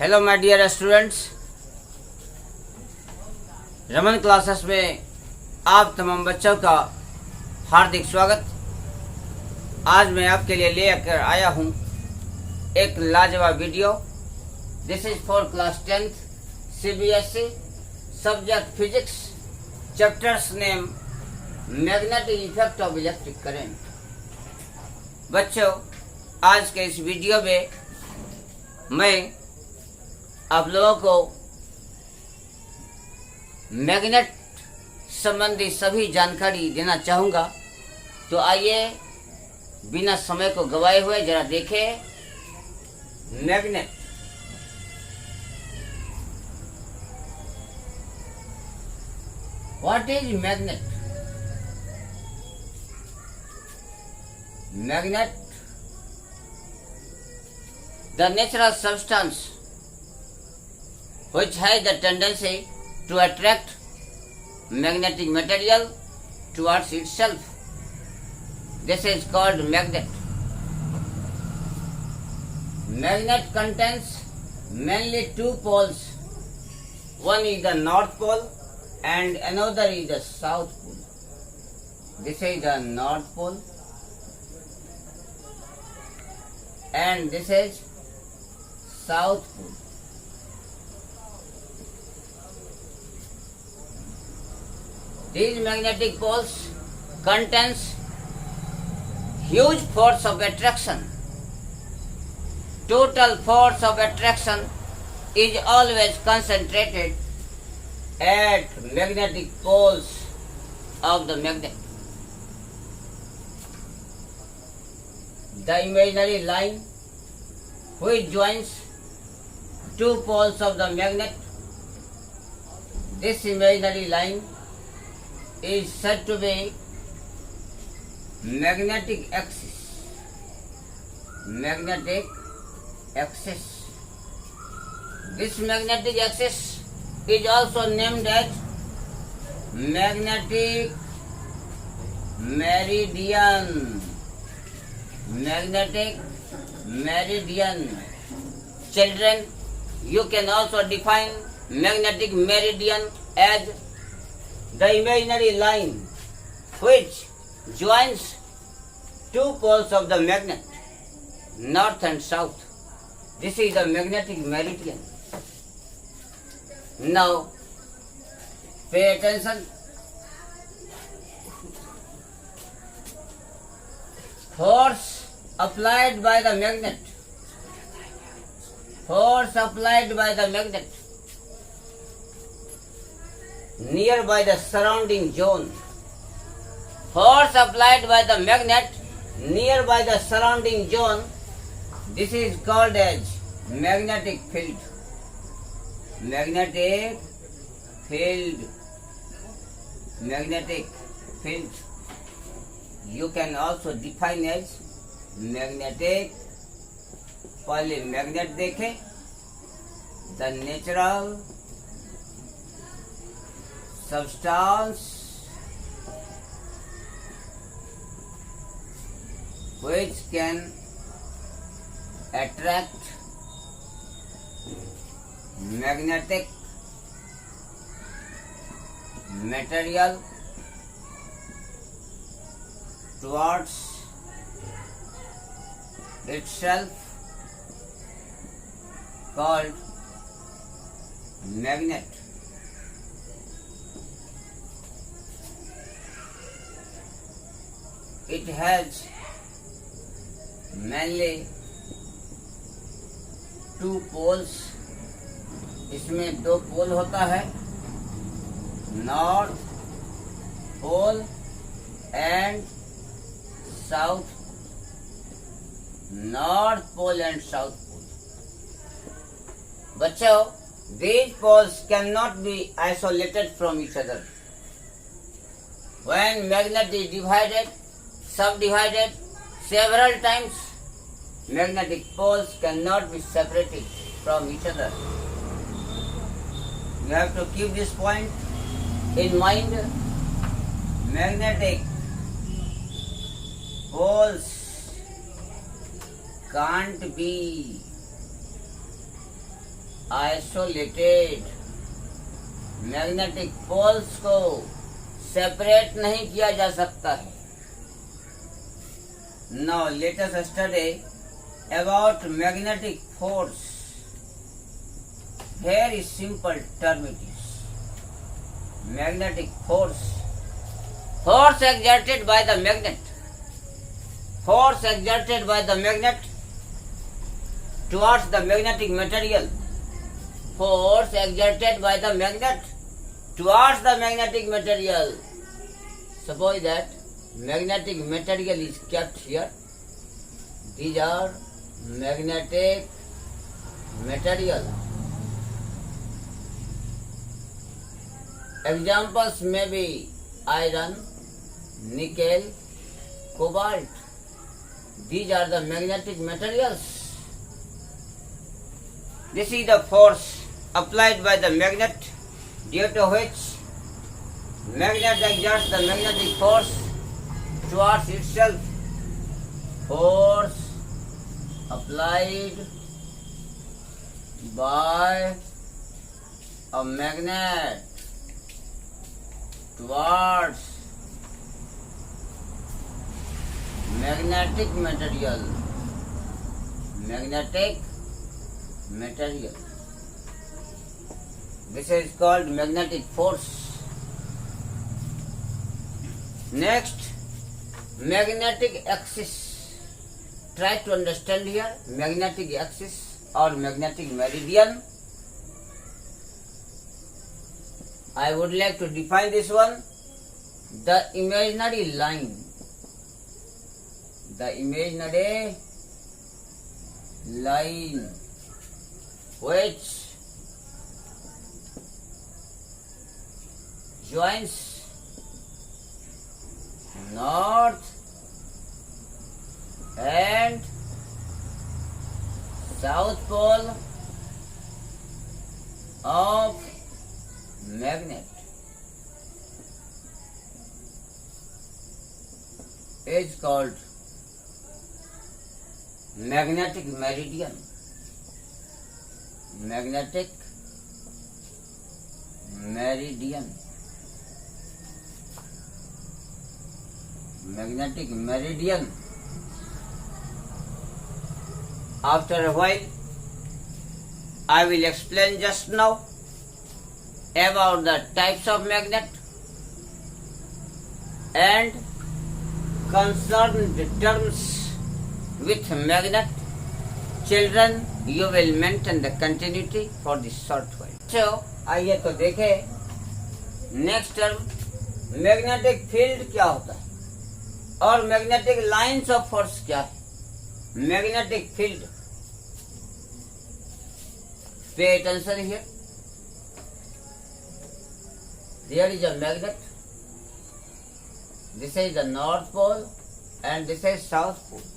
Hello my dear students, Raman classes में आप तमाम बच्चों का हार्दिक स्वागत। आज मैं आपके लिए लेकर आया हूं एक लाजवाब video. This is for class 10th CBSE, subject physics, chapters name magnetic effect of electric current. बच्चों, आज के इस वीडियो में मैं आप लोगों को मैग्नेट संबंधी सभी जानकारी देना चाहूँगा। तो आइए बिना समय को गवाए हुए जरा देखें magnet. What is magnet? Magnet, the natural substance which has the tendency to attract magnetic material towards itself. This is called magnet. Magnet contains mainly two poles. One is the north pole and another is the south pole. This is the north pole and this is south pole. These magnetic poles contains huge force of attraction. Total force of attraction is always concentrated at magnetic poles of the magnet. The imaginary line which joins two poles of the magnet, this imaginary line is said to be magnetic axis. Magnetic axis. This magnetic axis is also named as magnetic meridian. Magnetic meridian. Children, you can also define magnetic meridian as the imaginary line which joins two poles of the magnet, north and south. This is the magnetic meridian. Now, pay attention. Force applied by the magnet. Force applied by the magnet nearby the surrounding zone. Force applied by the magnet nearby the surrounding zone. This is called as magnetic field. Magnetic field. Magnetic field. You can also define as magnetic. पहले magnet देखें, the natural substance which can attract magnetic material towards itself, called magnet. It has mainly two poles. इसमें दो pole होता है, north pole and south, north pole and south pole. बच्चों, these poles cannot be isolated from each other. When magnet is divided, subdivided several times, magnetic poles cannot be separated from each other. You have to keep this point in mind. Magnetic poles can't be isolated. Magnetic poles को separate नहीं किया जा सकता है। Now let us study about magnetic force. Very simple term it is. Magnetic force. Force exerted by the magnet. Force exerted by the magnet towards the magnetic material. Force exerted by the magnet towards the magnetic material. Suppose that magnetic material is kept here. These are magnetic material. Examples may be iron, nickel, cobalt. These are the magnetic materials. This is the force applied by the magnet, due to which magnet exerts the magnetic force towards itself. Force applied by a magnet towards magnetic material. Magnetic material. This is called magnetic force. Next, magnetic axis. Try to understand here magnetic axis or magnetic meridian. I would like to define this one. The imaginary line. The imaginary line which joins north and south pole of magnet is called magnetic meridian. Magnetic meridian. Magnetic meridian. After a while, I will explain just now about the types of magnet and concerned terms with magnet. Children, you will maintain the continuity for this short while. So, आइए तो देखें next term magnetic field क्या होता है और magnetic lines of force क्या है। Magnetic field, pay attention here, there is a magnet, this is the north pole and this is south pole.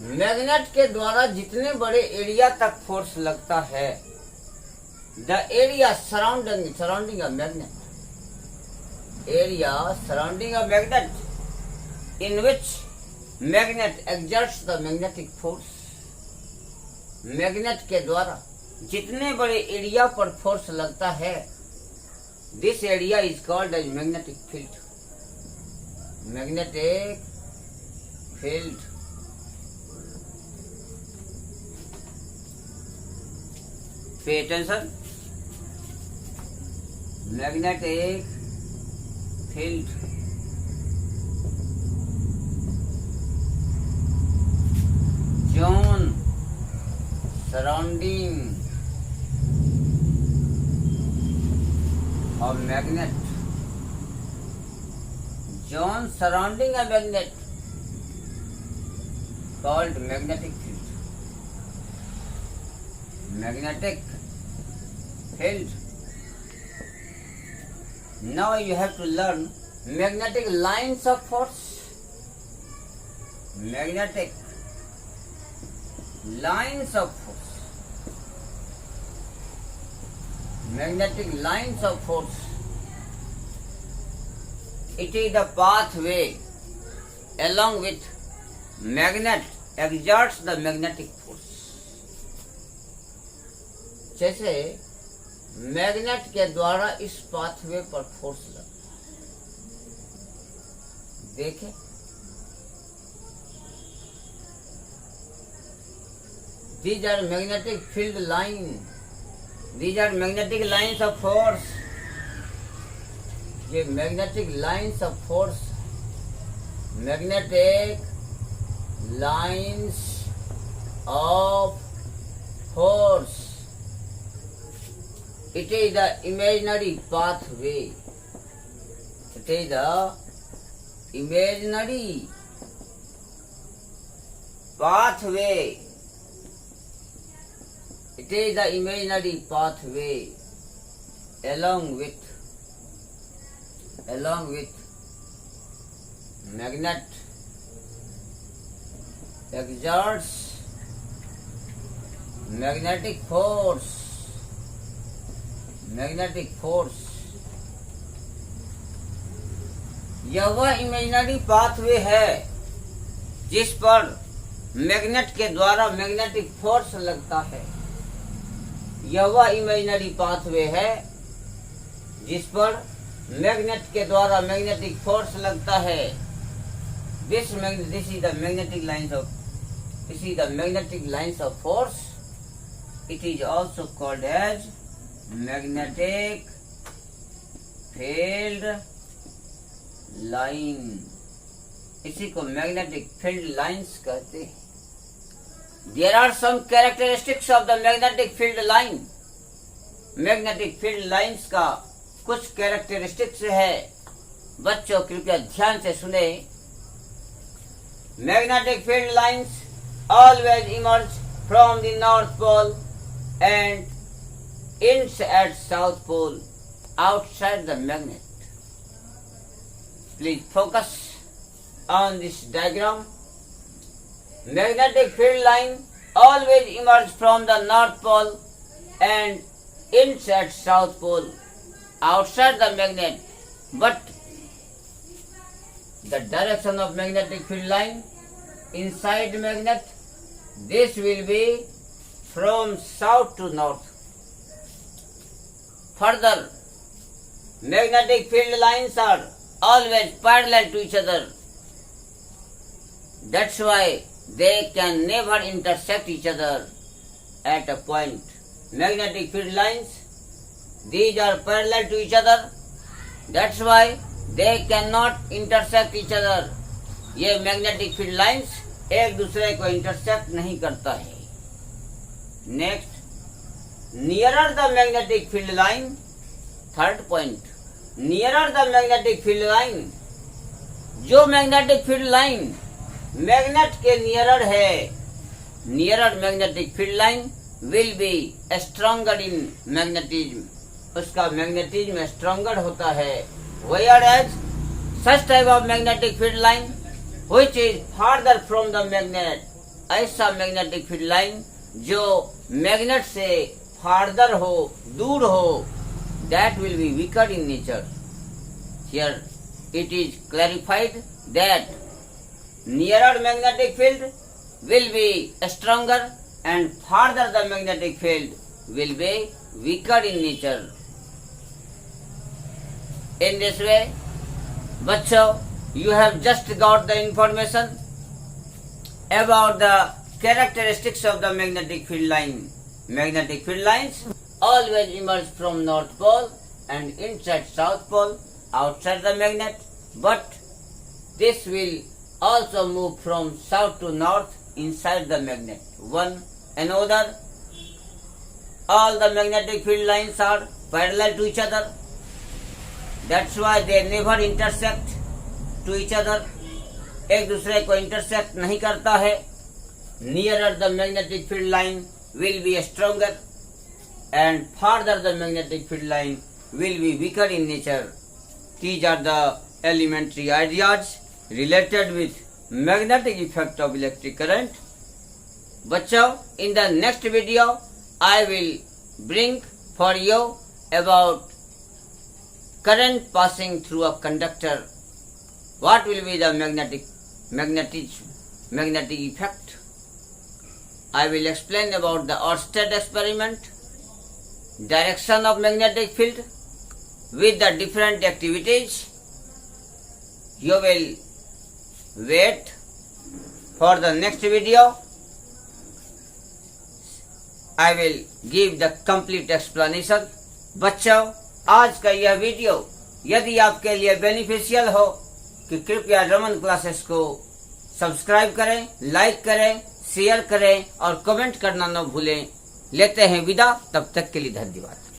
Magnet के द्वारा जितने बड़े एरिया तक फोर्स लगता है, the area surrounding a magnet, area surrounding a magnet in which magnet exerts the magnetic force. Magnet के द्वारा जितने बड़े एरिया पर फोर्स लगता है, this area is called as magnetic field. Magnetic field. Pay attention. Magnetic field. Zone surrounding a magnet. Zone surrounding a magnet called magnetic field. Magnetic field. Now you have to learn magnetic lines of force. Magnetic lines of force. Magnetic lines of force. It is the pathway along which magnet exerts the magnetic force. जैसे magnet के द्वारा इस pathway पर force लगता है। देखें, these are magnetic field line, these are magnetic lines of force, ये magnetic lines of force, magnetic lines of force, it is the imaginary pathway, it is the imaginary pathway, it is the imaginary pathway along with magnet exerts magnetic force, यह वह imaginary pathway है जिस पर magnet के द्वारा magnetic force लगता है। यह वह इमेजिनरी पाथवे है जिस पर मैग्नेट के द्वारा मैग्नेटिक फोर्स लगता है। This is the magnetic lines of force. It is also called as magnetic field line. इसी को मैग्नेटिक फील्ड लाइन्स कहते हैं। There are some characteristics of the magnetic field line. Magnetic field lines का कुछ characteristics है। बच्चों कृपया ध्यान से सुने। Magnetic field lines always emerge from the North Pole and ends at South Pole outside the magnet. Please focus on this diagram. Magnetic field line always emerge from the North Pole and ends at South Pole outside the magnet, but the direction of magnetic field line inside magnet, this will be from south to north. Further, magnetic field lines are always parallel to each other. That's why they can never intersect each other at a point. Magnetic field lines, these are parallel to each other. That's why they cannot intersect each other. ये magnetic field lines एक दूसरे को intersect नहीं करता है। Next, nearer the magnetic field line, third point, nearer the magnetic field line, जो magnetic field line magnet के nearer है, nearer magnetic field line will be stronger in magnetism, उसका मैग्नेटिज्म स्ट्रॉन्गर होता है। Whereas such type of magnetic field line which is farther from the magnet, ऐसा magnetic field line जो magnet से farther हो, दूर हो, that will be weaker in nature. Here it is clarified that nearer magnetic field will be stronger and farther the magnetic field will be weaker in nature. In this way, बच्चों, you have just got the information about the characteristics of the magnetic field line. Magnetic field lines always emerge from North Pole and inside South Pole outside the magnet, but this will also move from south to north inside the magnet. One another, all the magnetic field lines are parallel to each other. That's why they never intersect to each other. एक दूसरे को intersect नहीं करता है। Nearer the magnetic field line will be stronger and farther the magnetic field line will be weaker in nature. These are the elementary ideas related with magnetic effect of electric current. बच्चों, in the next video I will bring for you about current passing through a conductor. What will be the magnetic effect? I will explain about the Ørsted experiment. direction of magnetic field with the different activities. You will wait for the next video. I will give the complete explanation. बच्चों, आज का यह video यदि आपके लिए beneficial हो कि कृपया रमन क्लासेस को सब्सक्राइब करें, लाइक करें, शेयर करें और कमेंट करना न भूलें। लेते हैं विदा, तब तक के लिए धन्यवाद।